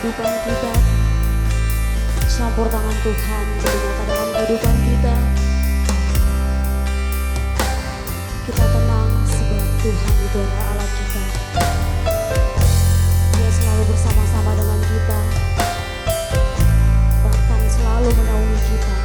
kehidupan kita. Campur tangan Tuhan bernyata dalam kehidupan kita. Kita tenang sebab Tuhan itu adalah Allah kita. Dia selalu bersama-sama dengan kita, bahkan selalu menaungi kita.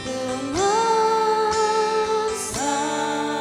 Dengan sayapmu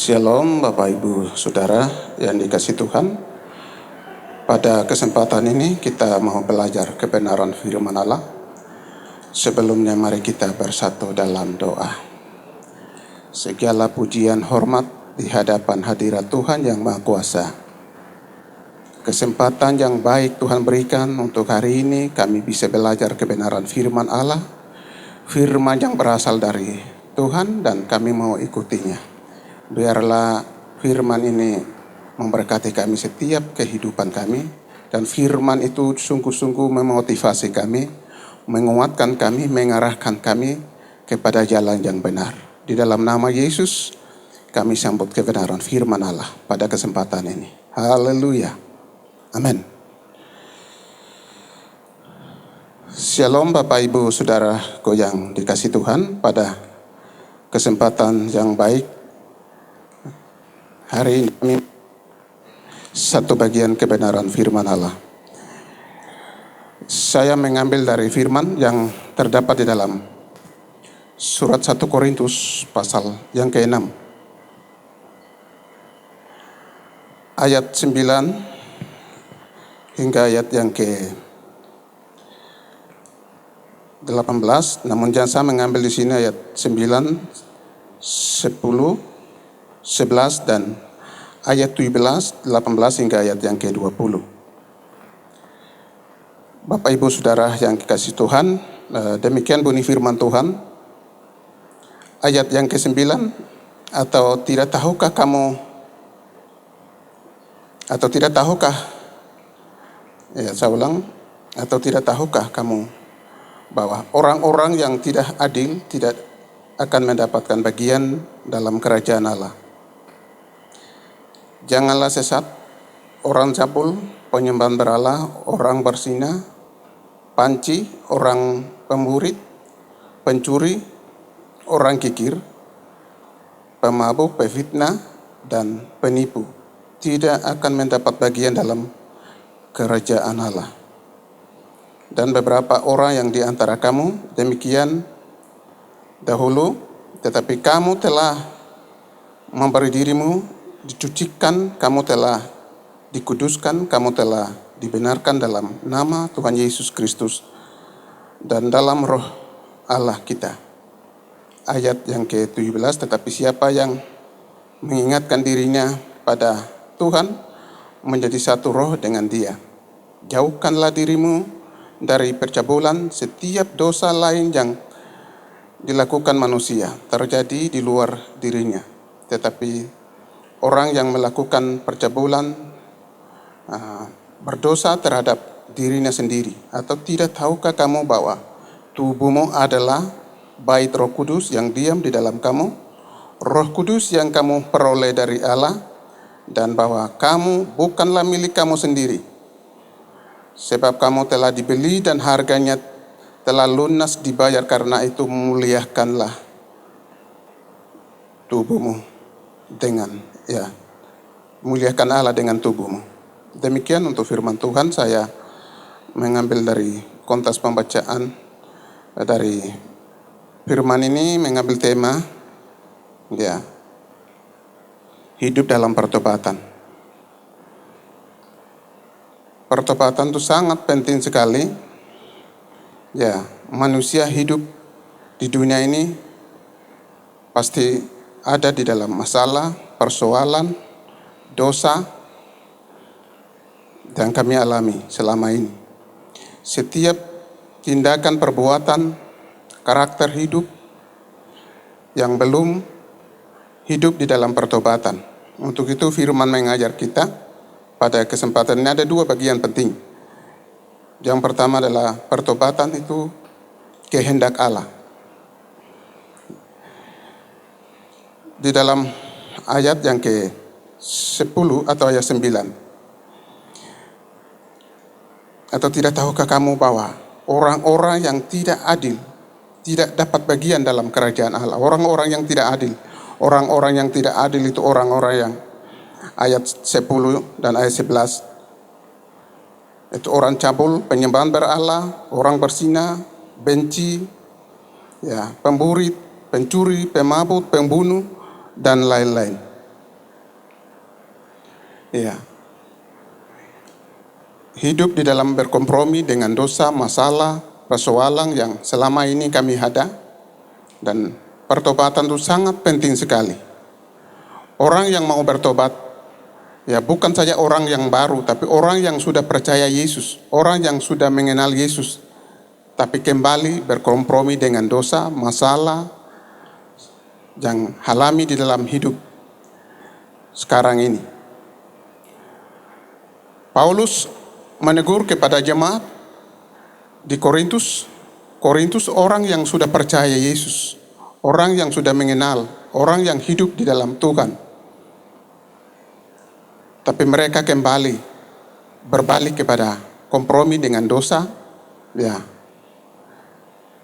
Shalom Bapak Ibu Saudara yang dikasihi Tuhan. Pada kesempatan ini kita mau belajar kebenaran firman Allah. Sebelumnya mari kita bersatu dalam doa. Segala pujian hormat di hadapan hadirat Tuhan yang Maha Kuasa. Kesempatan yang baik Tuhan berikan untuk hari ini kami bisa belajar kebenaran firman Allah. Firman yang berasal dari Tuhan dan kami mau ikutinya. Biarlah firman ini memberkati kami setiap kehidupan kami. Dan firman itu sungguh-sungguh memotivasi kami, menguatkan kami, mengarahkan kami kepada jalan yang benar. Di dalam nama Yesus, kami sambut kebenaran firman Allah pada kesempatan ini. Haleluya. Amin. Shalom Bapak Ibu Saudaraku yang dikasihi Tuhan. Pada kesempatan yang baik hari ini satu bagian kebenaran firman Allah. Saya mengambil dari firman yang terdapat di dalam surat 1 Korintus pasal yang ke-6 ayat 9 hingga ayat yang ke-18. Namun jangan saya mengambil di sini ayat 9, 10, 11 dan ayat 17, 18 hingga ayat yang ke-20. Bapak Ibu Saudara yang dikasihi Tuhan, demikian bunyi firman Tuhan. Ayat yang ke-9, atau tidak tahukah kamu, atau tidak tahukah, saya ulang, atau tidak tahukah kamu bahwa orang-orang yang tidak adil tidak akan mendapatkan bagian dalam kerajaan Allah. Janganlah sesat, orang cabul, penyembahan berhala, orang berzina, panci, orang pemburit, pencuri, orang kikir, pemabuk, pefitnah, dan penipu tidak akan mendapat bagian dalam kerajaan Allah. Dan beberapa orang yang di antara kamu demikian dahulu, tetapi kamu telah memberi dirimu dicucikan, kamu telah dikuduskan, kamu telah dibenarkan dalam nama Tuhan Yesus Kristus dan dalam roh Allah kita. Ayat yang ke-17, tetapi siapa yang mengingatkan dirinya pada Tuhan menjadi satu roh dengan Dia. Jauhkanlah dirimu dari percabulan. Setiap dosa lain yang dilakukan manusia terjadi di luar dirinya, tetapi orang yang melakukan percabulan berdosa terhadap dirinya sendiri. Atau tidak tahukah kamu bahwa tubuhmu adalah bait Roh Kudus yang diam di dalam kamu, Roh Kudus yang kamu peroleh dari Allah, dan bahwa kamu bukanlah milik kamu sendiri, sebab kamu telah dibeli dan harganya telah lunas dibayar. Karena itu muliakanlah tubuhmu muliakan Allah dengan tubuhmu. Demikian untuk firman Tuhan. Saya mengambil dari konteks pembacaan dari firman ini, mengambil tema hidup dalam pertobatan. Pertobatan itu sangat penting sekali. Manusia hidup di dunia ini pasti ada di dalam masalah, persoalan, dosa, dan kami alami selama ini. Setiap tindakan, perbuatan, karakter hidup yang belum hidup di dalam pertobatan. Untuk itu firman mengajar kita pada kesempatan ini ada dua bagian penting. Yang pertama adalah pertobatan itu kehendak Allah. Di dalam ayat yang ke-10 atau ayat 9. Atau tidak tahukah kamu bahwa orang-orang yang tidak adil tidak dapat bagian dalam kerajaan Allah. Orang-orang yang tidak adil. Orang-orang yang tidak adil itu orang-orang yang ayat 10 dan ayat 11. Itu orang cabul, penyembahan berhala, orang berzina, benci, pemburit, pencuri, pemabuk, pembunuh, dan lain-lain. Ya. Hidup di dalam berkompromi dengan dosa, masalah, persoalan yang selama ini kami ada, dan pertobatan itu sangat penting sekali. Orang yang mau bertobat, ya bukan saja orang yang baru, tapi orang yang sudah percaya Yesus, orang yang sudah mengenal Yesus, tapi kembali berkompromi dengan dosa, masalah yang alami di dalam hidup sekarang ini. Paulus menegur kepada jemaat di Korintus orang yang sudah percaya Yesus, orang yang sudah mengenal, orang yang hidup di dalam Tuhan. Tapi mereka kembali berbalik kepada kompromi dengan dosa, ya.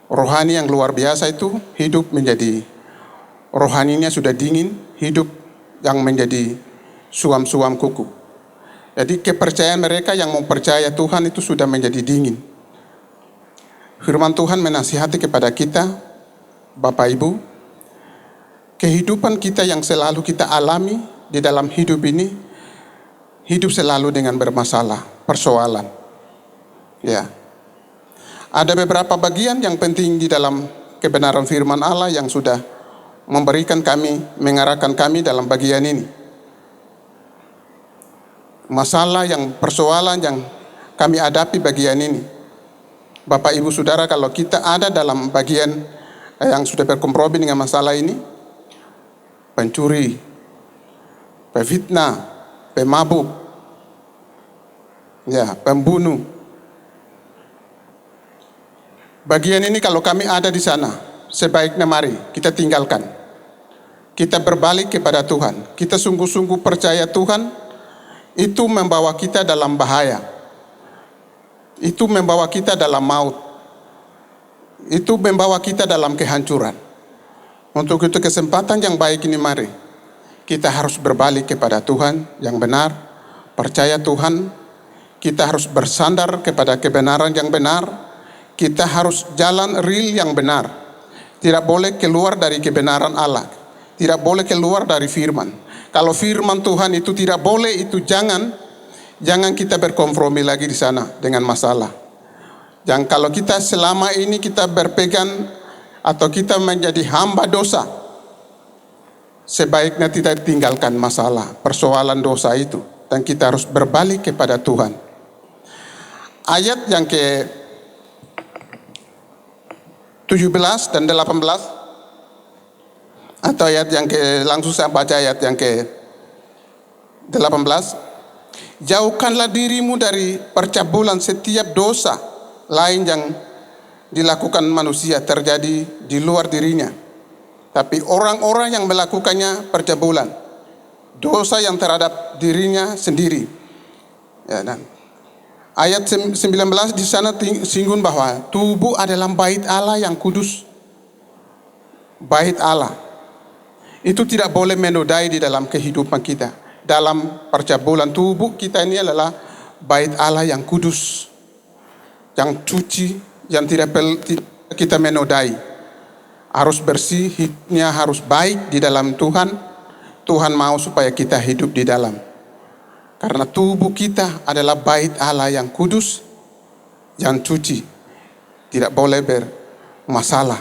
Rohani yang luar biasa itu hidup menjadi, rohaninya sudah dingin, hidup yang menjadi suam-suam kuku. Jadi kepercayaan mereka yang mau percaya Tuhan itu sudah menjadi dingin. Firman Tuhan menasihati kepada kita, Bapak Ibu, kehidupan kita yang selalu kita alami di dalam hidup ini, hidup selalu dengan bermasalah, persoalan. Ya. Ada beberapa bagian yang penting di dalam kebenaran firman Allah yang sudah memberikan kami, mengarahkan kami dalam bagian ini. Masalah yang, persoalan yang kami hadapi bagian ini. Bapak Ibu Saudara, kalau kita ada dalam bagian yang sudah berkompromi dengan masalah ini, pencuri, pefitnah, pemabuk, ya, pembunuh. Bagian ini kalau kami ada di sana, sebaiknya mari kita tinggalkan. Kita berbalik kepada Tuhan. Kita sungguh-sungguh percaya Tuhan, itu membawa kita dalam bahaya. Itu membawa kita dalam maut. Itu membawa kita dalam kehancuran. Untuk itu kesempatan yang baik ini mari kita harus berbalik kepada Tuhan yang benar, percaya Tuhan, kita harus bersandar kepada kebenaran yang benar, kita harus jalan real yang benar. Tidak boleh keluar dari kebenaran Allah, tidak boleh keluar dari firman. Kalau firman Tuhan itu tidak boleh, itu jangan kita berkompromi lagi di sana dengan masalah. Yang kalau kita selama ini kita berpegang atau kita menjadi hamba dosa, sebaiknya kita tinggalkan masalah, persoalan dosa itu, dan kita harus berbalik kepada Tuhan. Ayat yang ke 17 dan 18, atau ayat yang ke, langsung saya baca ayat yang ke 18. Jauhkanlah dirimu dari percabulan setiap dosa lain yang dilakukan manusia terjadi di luar dirinya. Tapi orang-orang yang melakukannya percabulan, dosa yang terhadap dirinya sendiri. Ya, dan ayat 19 di sana singgung bahwa tubuh adalah bait Allah yang kudus. Bait Allah. Itu tidak boleh menodai di dalam kehidupan kita. Dalam percabulan tubuh kita ini adalah bait Allah yang kudus, yang suci, yang tidak kita menodai. Harus bersih, hidupnya harus baik di dalam Tuhan. Tuhan mau supaya kita hidup di dalam. Karena tubuh kita adalah bait Allah yang kudus, yang suci. Tidak boleh bermasalah.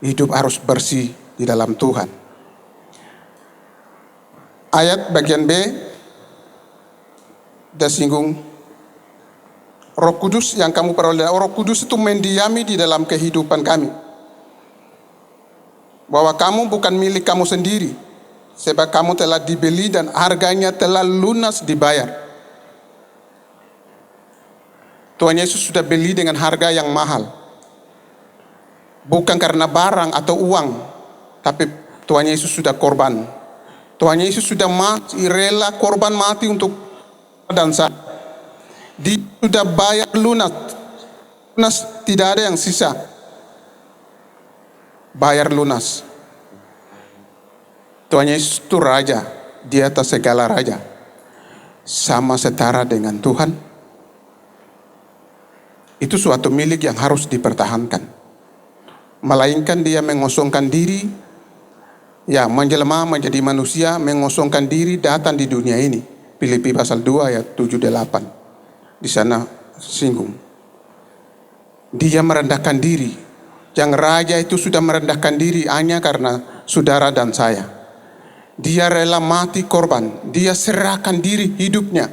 Hidup harus bersih di dalam Tuhan. Ayat bagian B, dia singgung, Roh Kudus yang kamu peroleh. Roh Kudus itu mendiami di dalam kehidupan kami. Bahwa kamu bukan milik kamu sendiri, sebab kamu telah dibeli dan harganya telah lunas dibayar. Tuhan Yesus sudah beli dengan harga yang mahal. Bukan karena barang atau uang, tapi Tuhan Yesus sudah korban. Tuhan Yesus sudah mati, rela korban mati untuk dan saya. Dia sudah bayar lunas. Lunas, tidak ada yang sisa. Bayar lunas. Tuhan Yesus itu raja di atas segala raja. Sama setara dengan Tuhan. Itu suatu milik yang harus dipertahankan. Melainkan dia mengosongkan diri, ya, menjelma menjadi manusia, mengosongkan diri, datang di dunia ini Filipi pasal 2 ayat 7-8. Di sana singgung. Dia merendahkan diri. Yang raja itu sudah merendahkan diri hanya karena saudara dan saya. Dia rela mati korban. Dia serahkan diri hidupnya.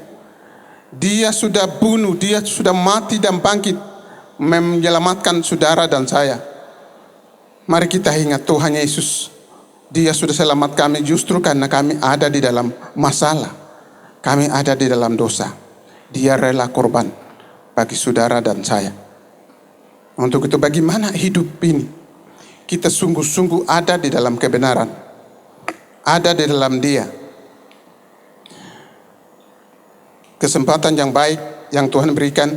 Dia sudah bunuh, dia sudah mati dan bangkit menyelamatkan saudara dan saya. Mari kita ingat Tuhan Yesus. Dia sudah selamat kami justru karena kami ada di dalam masalah. Kami ada di dalam dosa. Dia rela korban bagi saudara dan saya. Untuk itu bagaimana hidup ini? Kita sungguh-sungguh ada di dalam kebenaran. Ada di dalam Dia. Kesempatan yang baik yang Tuhan berikan.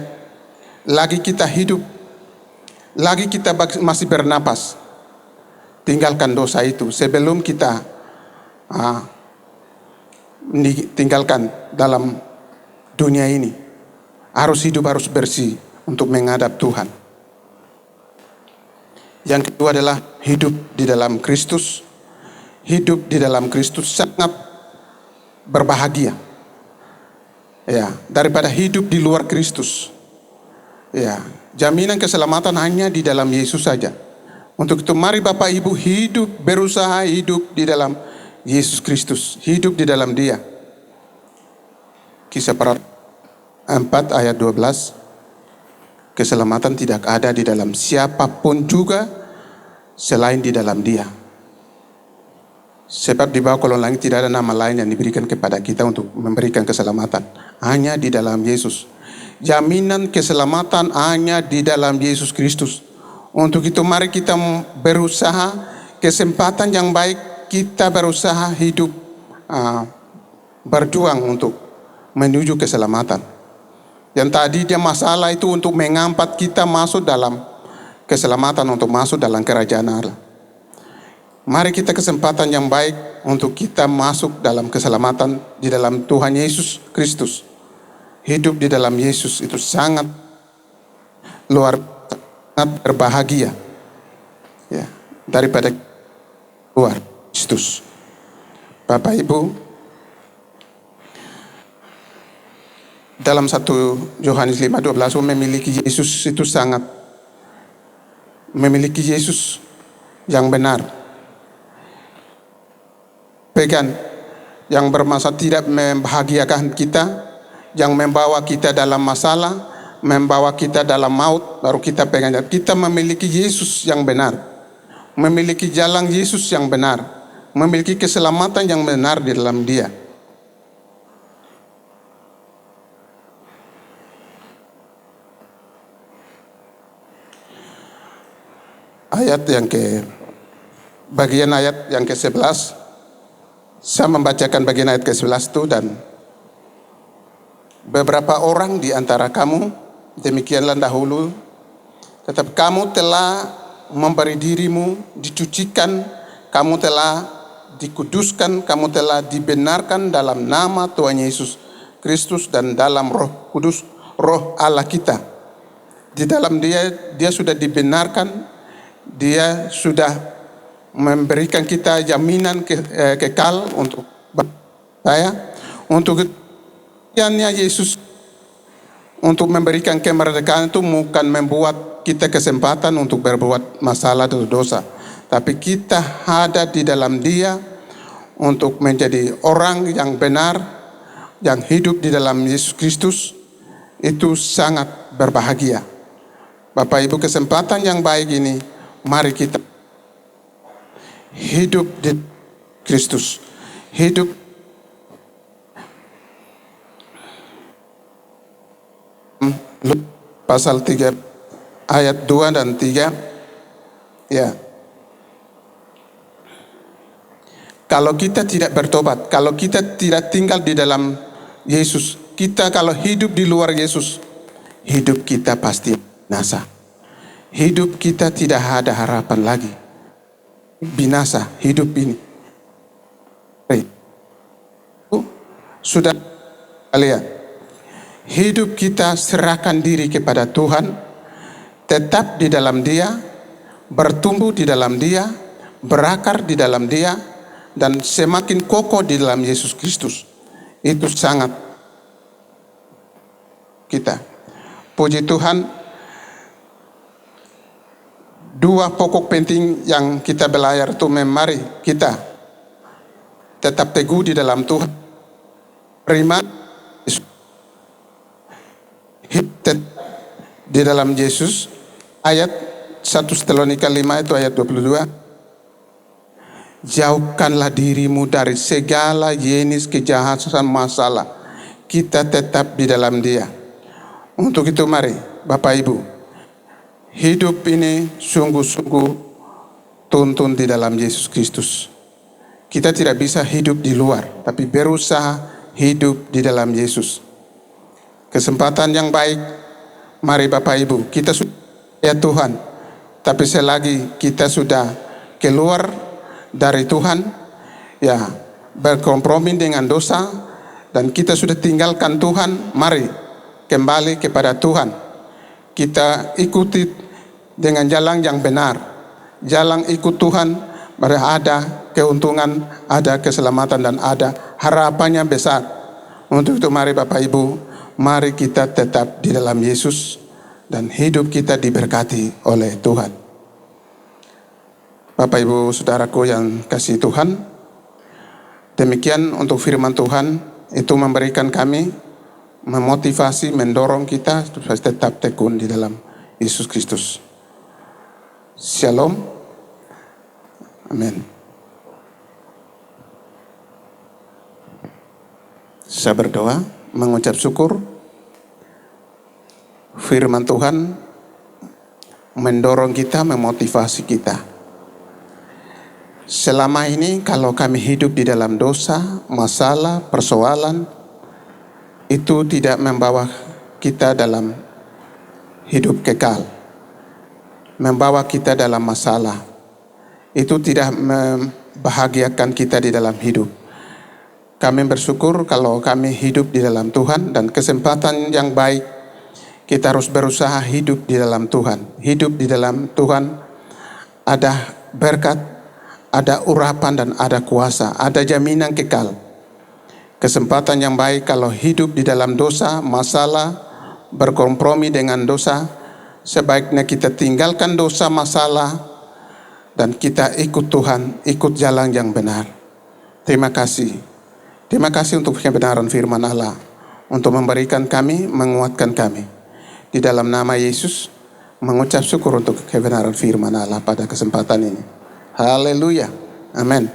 Lagi kita hidup. Lagi kita masih bernapas. Tinggalkan dosa itu sebelum kita tinggalkan dalam dunia ini. Harus hidup, harus bersih untuk menghadap Tuhan. Yang kedua adalah hidup di dalam Kristus. Hidup di dalam Kristus sangat berbahagia. Ya, daripada hidup di luar Kristus. Ya, jaminan keselamatan hanya di dalam Yesus saja. Untuk itu mari Bapak Ibu hidup, berusaha hidup di dalam Yesus Kristus. Hidup di dalam Dia. Kisah para 4 ayat 12. Keselamatan tidak ada di dalam siapapun juga selain di dalam Dia. Sebab di bawah kolong langit tidak ada nama lain yang diberikan kepada kita untuk memberikan keselamatan. Hanya di dalam Yesus. Jaminan keselamatan hanya di dalam Yesus Kristus. Untuk itu mari kita berusaha, kesempatan yang baik kita berusaha hidup, berjuang untuk menuju keselamatan. Yang tadi dia masalah itu untuk mengangkat kita masuk dalam keselamatan, untuk masuk dalam kerajaan Allah. Mari kita kesempatan yang baik untuk kita masuk dalam keselamatan di dalam Tuhan Yesus Kristus. Hidup di dalam Yesus itu sangat sangat berbahagia, ya, daripada luar Kristus. Bapak Ibu, dalam 1 Yohanes 5:12 memiliki Yesus itu sangat memiliki Yesus yang benar. Pegang yang bermasalah tidak membahagiakan kita, yang membawa kita dalam masalah, membawa kita dalam maut, baru kita pegang. Kita memiliki Yesus yang benar, memiliki jalan Yesus yang benar, memiliki keselamatan yang benar di dalam Dia. Bagian ayat yang ke-11, saya membacakan bagian ayat ke-11 itu. Dan beberapa orang di antara kamu demikianlah dahulu, tetap kamu telah memberi dirimu dicucikan, kamu telah dikuduskan, kamu telah dibenarkan dalam nama Tuhan Yesus Kristus dan dalam Roh Kudus, Roh Allah kita. Di dalam Dia sudah dibenarkan. Dia sudah memberikan kita jaminan kekal untuk saya, untuk Yesus untuk memberikan kemerdekaan itu bukan membuat kita kesempatan untuk berbuat masalah atau dosa, tapi kita ada di dalam Dia untuk menjadi orang yang benar, yang hidup di dalam Yesus Kristus. Itu sangat berbahagia. Bapak Ibu, kesempatan yang baik ini, mari kita hidup di Kristus. Hidup pasal 3 ayat 2 dan 3. Ya. Kalau kita tidak bertobat, kalau kita tidak tinggal di dalam Yesus, kita kalau hidup di luar Yesus, hidup kita pasti binasa. Hidup kita tidak ada harapan lagi. Binasa hidup ini. Sudah kalian, hidup kita serahkan diri kepada Tuhan, tetap di dalam Dia, bertumbuh di dalam Dia, berakar di dalam Dia, dan semakin kokoh di dalam Yesus Kristus. Itu sangat kita. Puji Tuhan, dua pokok penting yang kita belajar itu mari kita tetap teguh di dalam Tuhan. Beriman di dalam Yesus. Ayat 1 Tesalonika 5 itu ayat 22. Jauhkanlah dirimu dari segala jenis kejahatan masalah. Kita tetap di dalam Dia. Untuk itu mari Bapak Ibu, hidup ini sungguh-sungguh tuntun di dalam Yesus Kristus. Kita tidak bisa hidup di luar, tapi berusaha hidup di dalam Yesus. Kesempatan yang baik, mari Bapak Ibu, kita sudah ya Tuhan, tapi selagi kita sudah keluar dari Tuhan, ya berkompromi dengan dosa, dan kita sudah tinggalkan Tuhan, mari kembali kepada Tuhan. Kita ikuti dengan jalan yang benar. Jalan ikut Tuhan, ada keuntungan, ada keselamatan, dan ada harapannya besar. Untuk itu mari Bapak Ibu, mari kita tetap di dalam Yesus dan hidup kita diberkati oleh Tuhan. Bapak Ibu Saudaraku yang kasih Tuhan, demikian untuk firman Tuhan itu memberikan kami, memotivasi, mendorong kita supaya tetap tekun di dalam Yesus Kristus. Shalom. Amin. Saya berdoa, mengucap syukur. Firman Tuhan mendorong kita, memotivasi kita. Selama ini kalau kami hidup di dalam dosa, masalah, persoalan, itu tidak membawa kita dalam hidup kekal. Membawa kita dalam masalah. Itu tidak membahagiakan kita di dalam hidup. Kami bersyukur kalau kami hidup di dalam Tuhan, dan kesempatan yang baik kita harus berusaha hidup di dalam Tuhan. Hidup di dalam Tuhan ada berkat, ada urapan, dan ada kuasa, ada jaminan kekal. Kesempatan yang baik kalau hidup di dalam dosa, masalah, berkompromi dengan dosa, sebaiknya kita tinggalkan dosa, masalah, dan kita ikut Tuhan, ikut jalan yang benar. Terima kasih. Terima kasih untuk kebenaran firman Allah, untuk memberikan kami, menguatkan kami. Di dalam nama Yesus, mengucap syukur untuk kebenaran firman Allah pada kesempatan ini. Haleluya. Amin.